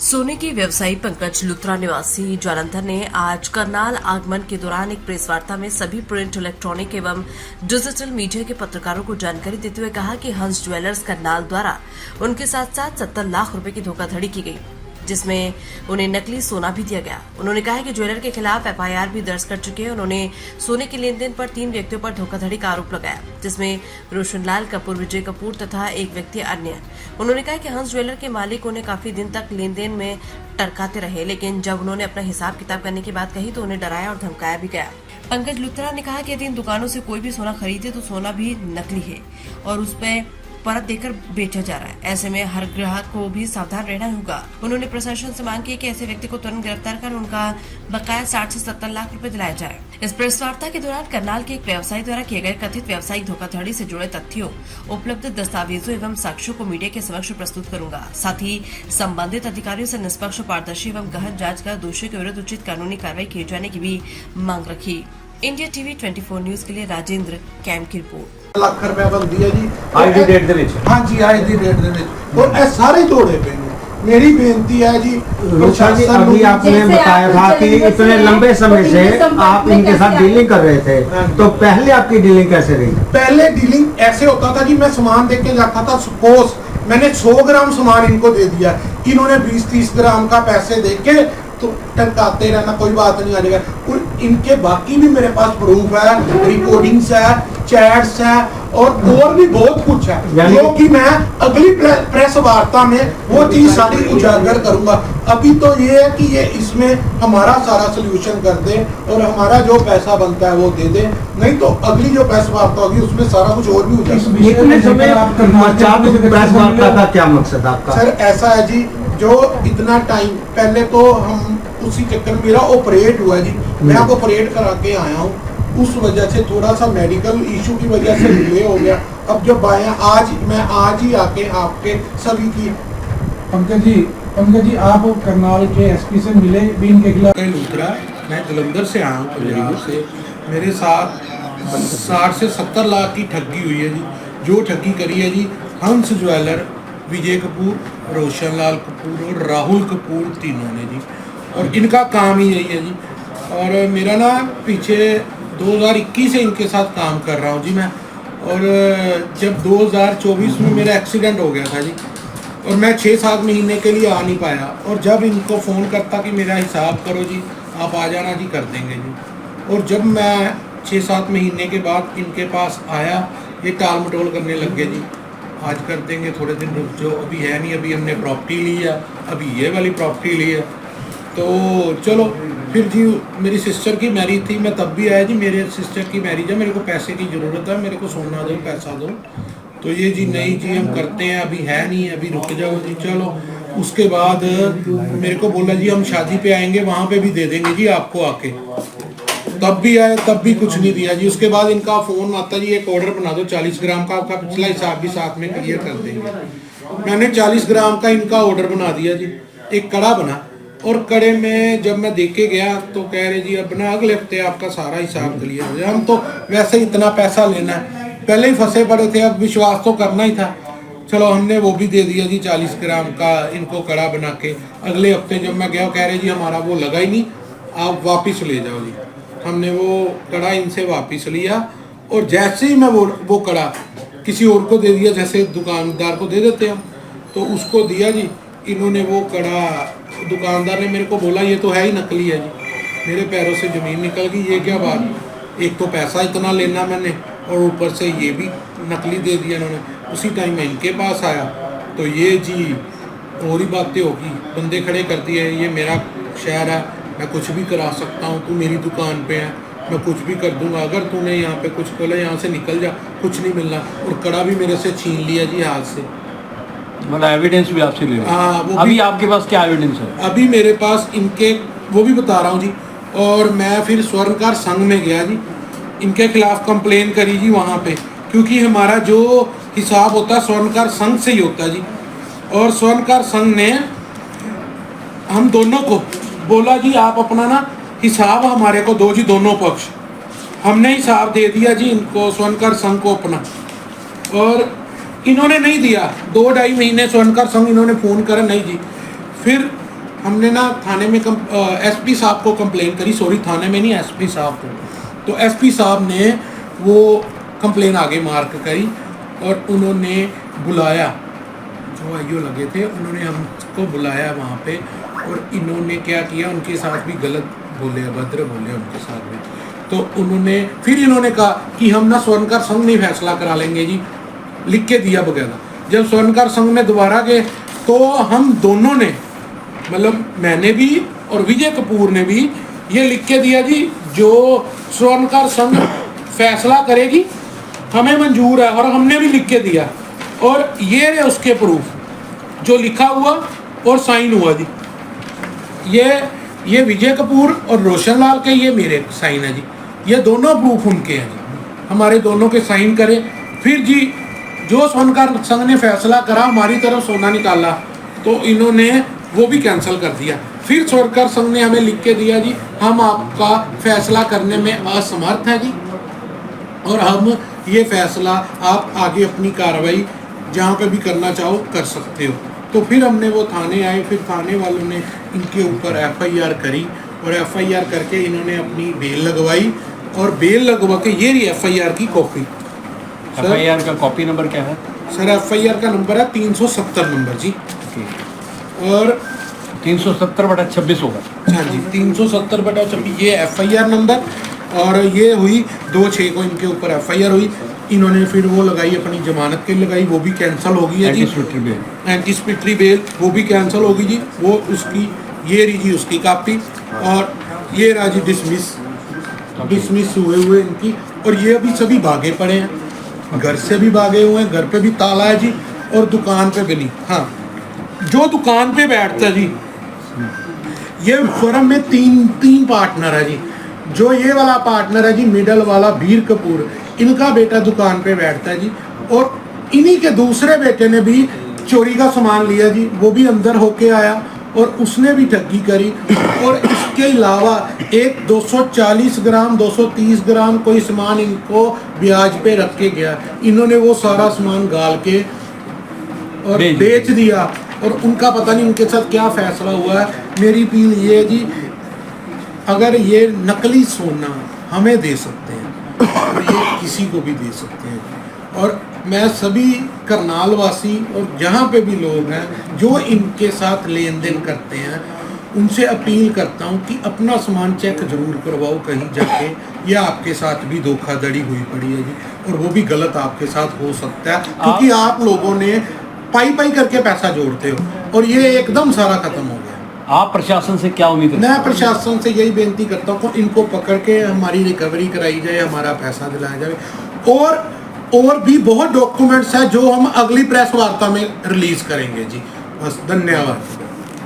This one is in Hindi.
सोने के व्यवसायी पंकज लुथरा निवासी जालंधर ने आज करनाल आगमन के दौरान एक प्रेस वार्ता में सभी प्रिंट, इलेक्ट्रॉनिक एवं डिजिटल मीडिया के पत्रकारों को जानकारी देते हुए कहा कि हंस ज्वेलर्स करनाल द्वारा उनके साथ 70 लाख रुपए की धोखाधड़ी की गई, जिसमें उन्हें नकली सोना भी दिया गया। उन्होंने कहा कि ज्वेलर के खिलाफ एफआईआर भी दर्ज कर चुके हैं। उन्होंने सोने के लेन देन पर 3 व्यक्तियों पर धोखाधड़ी का आरोप लगाया, जिसमें रोशनलाल कपूर, विजय कपूर तथा एक व्यक्ति अन्य। उन्होंने कहा कि हंस ज्वेलर के मालिक उन्हें काफी दिन तक लेन देन में टरकाते रहे, लेकिन जब उन्होंने अपना हिसाब किताब करने की बात कही तो उन्हें डराया और धमकाया भी गया। पंकज लुथरा ने कहा कि यदि इन दुकानों से कोई भी सोना खरीदे तो सोना भी नकली है और उस पर परत देकर बेचा जा रहा है। ऐसे में हर ग्राहक को भी सावधान रहना होगा। उन्होंने प्रशासन से मांग की कि ऐसे व्यक्ति को तुरंत गिरफ्तार कर उनका बकाया 60 से 70 लाख रुपए दिलाया जाए। इस प्रेस वार्ता के दौरान करनाल के एक व्यवसायी द्वारा किए गए कथित व्यावसायिक धोखाधड़ी से जुड़े तथ्यों, उपलब्ध दस्तावेजों एवं साक्ष्यों को मीडिया के समक्ष प्रस्तुत करूंगा। साथ ही संबंधित अधिकारियों से निष्पक्ष, पारदर्शी एवं गहन जाँच कर दोषियों के विरुद्ध उचित कानूनी कार्रवाई किए जाने की भी मांग रखी। इंडिया टीवी 24 न्यूज के लिए राजेंद्र कैम की रिपोर्ट। ਲੱਖ ਰੁਪਏ ਬੰਦੀ ਹੈ ਜੀ ਅੱਜ ਦੀ ਡੇਟ ਦੇ ਵਿੱਚ। ਹਾਂਜੀ ਅੱਜ ਦੀ ਡੇਟ ਦੇ ਵਿੱਚ ਔਰ ਇਹ ਸਾਰੇ ਦੌੜੇ ਪਏ ਨੇ। मेरी बेनती है जी रूपा जी, अभी आपने बताया था कि इतने लंबे समय से आप इनके साथ डीलिंग कर रहे थे, तो पहले आपकी डीलिंग कैसे रही? पहले डीलिंग ऐसे होता था जी, मैं सामान देख के जाता था। सपोज मैंने 100 ग्राम सामान इनको दे दिया, इन्होंने 20-30 ग्राम का पैसे दे के तो टरकाते रहना, कोई बात नहीं आ जाएगा। और इनके बाकी भी मेरे पास प्रूफ है, रिकॉर्डिंग्स है, चैट्स है और भी बहुत कुछ है, जो कि मैं अगली प्रेस वार्ता में वो चीज सारी उजागर करूंगा। अभी तो ये है कि ये इसमें हमारा सारा सोल्यूशन कर दे और हमारा जो पैसा बनता है वो दे दे, नहीं तो अगली जो प्रेस वार्ता होगी उसमें सारा कुछ और भी उजागर। इतने समय प्रेस वार्ता का क्या मकसद आपका? सर ऐसा है जी, जो इतना टाइम पहले तो हम उसी चक्कर में मेरा ऑपरेट हुआ जी, मैं आपको ऑपरेट करा के आया हूँ, उस वजह से थोड़ा सा मेडिकल इशू की वजह से डिले हो गया। अब जब आया मैं आज ही आके आपके सभी की पंकज जी आप करनाल के एसपी से मिले भी इनके खिलाफ? लुथरा, मैं जलंधर से आया हूँ, पंजाब से। मेरे साथ 60 से 70 लाख की ठगी हुई है जी। जो ठगी करी है जी हंस ज्वेलर, विजय कपूर, रोशनलाल कपूर और राहुल कपूर, तीनों ने जी। और इनका काम ही यही है जी। और मेरा ना पीछे 2021 से इनके साथ काम कर रहा हूँ जी मैं। और जब 2024 में मेरा एक्सीडेंट हो गया था जी, और मैं 6-7 महीने के लिए आ नहीं पाया, और जब इनको फ़ोन करता कि मेरा हिसाब करो जी, आप आ जाना जी, कर देंगे जी। और जब मैं 6-7 महीने के बाद इनके पास आया, ये टाल मटोल करने लग गए जी, आज कर देंगे, थोड़े दिन रुक जाओ, अभी है नहीं, अभी हमने प्रॉपर्टी ली है, अभी ये वाली प्रॉपर्टी ली है। तो चलो फिर जी मेरी सिस्टर की मैरिज थी, मैं तब भी आया जी, मेरे सिस्टर की मैरिज है, मेरे को पैसे की ज़रूरत है, मेरे को सोना दो, पैसा दो। तो ये जी नहीं जी हम करते हैं, अभी है नहीं, अभी रुक जाओ जी। चलो उसके बाद मेरे को बोला जी हम शादी पे आएंगे, वहाँ पे भी दे देंगे जी आपको आके। तब भी आए, तब भी कुछ नहीं दिया जी। उसके बाद इनका फ़ोन आता जी, एक ऑर्डर बना दो 40 ग्राम का, आपका पिछला हिसाब भी साथ में क्लियर कर देंगे। मैंने 40 ग्राम का इनका ऑर्डर बना दिया जी, एक कड़ा बना। और कड़े में जब मैं देख के गया तो कह रहे जी अब ना अगले हफ्ते आपका सारा हिसाब क्लियर हो जाए। हम तो वैसे ही इतना पैसा लेना है, पहले ही फंसे पड़े थे, अब विश्वास तो करना ही था। चलो हमने वो भी दे दिया जी 40 ग्राम का इनको कड़ा बना के। अगले हफ्ते जब मैं गया, कह रहे जी हमारा वो लगा ही नहीं, आप वापस ले जाओ जी। हमने वो कड़ा इनसे वापस लिया, और जैसे ही मैं वो कड़ा किसी और को दे दिया, जैसे दुकानदार को दे देते हम, तो उसको दिया जी। इन्होंने वो कड़ा, दुकानदार ने मेरे को बोला ये तो है ही नकली है जी। मेरे पैरों से ज़मीन निकल गई, ये क्या बात, एक तो पैसा इतना लेना मैंने और ऊपर से ये भी नकली दे दिया इन्होंने। उसी टाइम मैं इनके पास आया तो ये जी और ही बातें होगी, बंदे खड़े कर दिए, ये मेरा शहर है, मैं कुछ भी करा सकता हूँ, तू मेरी दुकान पे है, मैं कुछ भी कर दूंगा, अगर तूने यहाँ पे कुछ बोला यहाँ से निकल जा, कुछ नहीं मिलना। और कड़ा भी मेरे से छीन लिया जी हाथ से। मतलब एविडेंस भी आपसे ले? हाँ, वो अभी आपके पास क्या एविडेंस है? अभी मेरे पास इनके वो भी बता रहा हूँ जी। और मैं फिर स्वर्णकार संघ में गया जी, इनके खिलाफ कंप्लेन करी जी वहाँ पे, क्योंकि हमारा जो हिसाब होता है स्वर्णकार संघ से ही होता है जी। और स्वर्णकार संघ ने हम दोनों को बोला जी आप अपना ना हिसाब हमारे को दो जी, दोनों पक्ष। हमने हिसाब दे दिया जी इनको, स्वर्णकार संघ को अपना, और इन्होंने नहीं दिया। 2-2.5 महीने स्वर्णकार संघ इन्होंने फ़ोन करा, नहीं जी। फिर हमने ना थाने में एसपी साहब को कंप्लेन करी, सॉरी थाने में नहीं, एसपी साहब को। तो एसपी साहब ने वो कंप्लेन आगे मार्क करी और उन्होंने बुलाया, जो आईओ लगे थे उन्होंने हमको बुलाया वहाँ पे, और इन्होंने क्या किया, उनके साथ भी गलत बोले, अभद्र बोले उनके साथ भी। तो फिर इन्होंने कहा कि हम ना स्वर्णकार संघ नहीं फैसला करा लेंगे जी, लिख के दिया वगैरह। जब स्वर्णकार संघ में दोबारा गए तो हम दोनों ने, मतलब मैंने भी और विजय कपूर ने भी ये लिख के दिया जी, जो स्वर्णकार संघ फैसला करेगी हमें मंजूर है, और हमने भी लिख के दिया। और ये रहे उसके प्रूफ जो लिखा हुआ और साइन हुआ जी। ये विजय कपूर और रोशन लाल के, ये मेरे साइन है जी, ये दोनों प्रूफ उनके हैं जी, हमारे दोनों के साइन करे। फिर जी जो स्वर्णकार संघ ने फैसला करा, हमारी तरफ सोना निकाला, तो इन्होंने वो भी कैंसिल कर दिया। फिर स्वर्णकार संघ ने हमें लिख के दिया जी, हम आपका फैसला करने में असमर्थ हैं जी, और हम ये फैसला आप आगे अपनी कार्रवाई जहाँ पे भी करना चाहो कर सकते हो। तो फिर हमने वो थाने आए, फिर थाने वालों ने इनके ऊपर एफआईआर करी, और एफआईआर करके इन्होंने अपनी बेल लगवाई, और बेल लगवा के ये रही एफआईआर की कॉपी। एफआईआर का कॉपी नंबर क्या है सर? एफआईआर का नंबर है 370 नंबर जी, और 370/26 होगा। हाँ जी 370/26 ये एफआईआर नंबर, और ये हुई 2/6 को इनके ऊपर एफआईआर हुई। इन्होंने फिर वो लगाई, अपनी जमानत के लगाई, वो भी कैंसिल हो गई है जी। एंटीसिपेटरी बेल वो भी कैंसिल होगी जी, वो उसकी ये रही जी उसकी कापी, और ये रहा जी डिसमिस हुए इनकी। और ये अभी सभी भागे पड़े हैं, घर से भी भागे हुए हैं, घर पे भी ताला है जी, और दुकान पे भी नहीं। हाँ, जो दुकान पे बैठता है जी, ये फर्म में तीन पार्टनर है जी। जो ये वाला पार्टनर है जी, मिडल वाला वीर कपूर, इनका बेटा दुकान पे बैठता है जी, और इन्हीं के दूसरे बेटे ने भी चोरी का सामान लिया जी, वो भी अंदर होके आया और उसने भी ठगी करी। और इसके अलावा एक 240 ग्राम 230 ग्राम कोई सामान इनको ब्याज पे रख के गया, इन्होंने वो सारा सामान गाल के और बेच दिया, और उनका पता नहीं उनके साथ क्या फैसला हुआ है। मेरी अपील ये है जी, अगर ये नकली सोना हमें दे सकते हैं, और ये किसी को भी दे सकते हैं, और मैं सभी करनाल वासी और जहाँ पे भी लोग हैं जो इनके साथ लेन देन करते हैं, उनसे अपील करता हूँ कि अपना सामान चेक जरूर करवाओ कहीं जाके। ये आपके साथ भी धोखाधड़ी हुई पड़ी है जी, और वो भी गलत आपके साथ हो सकता है, क्योंकि आप लोगों ने पाई करके पैसा जोड़ते हो, और ये एकदम सारा खत्म हो गया। आप प्रशासन से क्या उम्मीद है? मैं प्रशासन से यही बेनती करता हूँ कि इनको पकड़ के हमारी रिकवरी कराई जाए, हमारा पैसा दिलाया जाए, और भी बहुत डॉक्यूमेंट्स हैं जो हम अगली प्रेस वार्ता में रिलीज करेंगे जी। बस, धन्यवाद।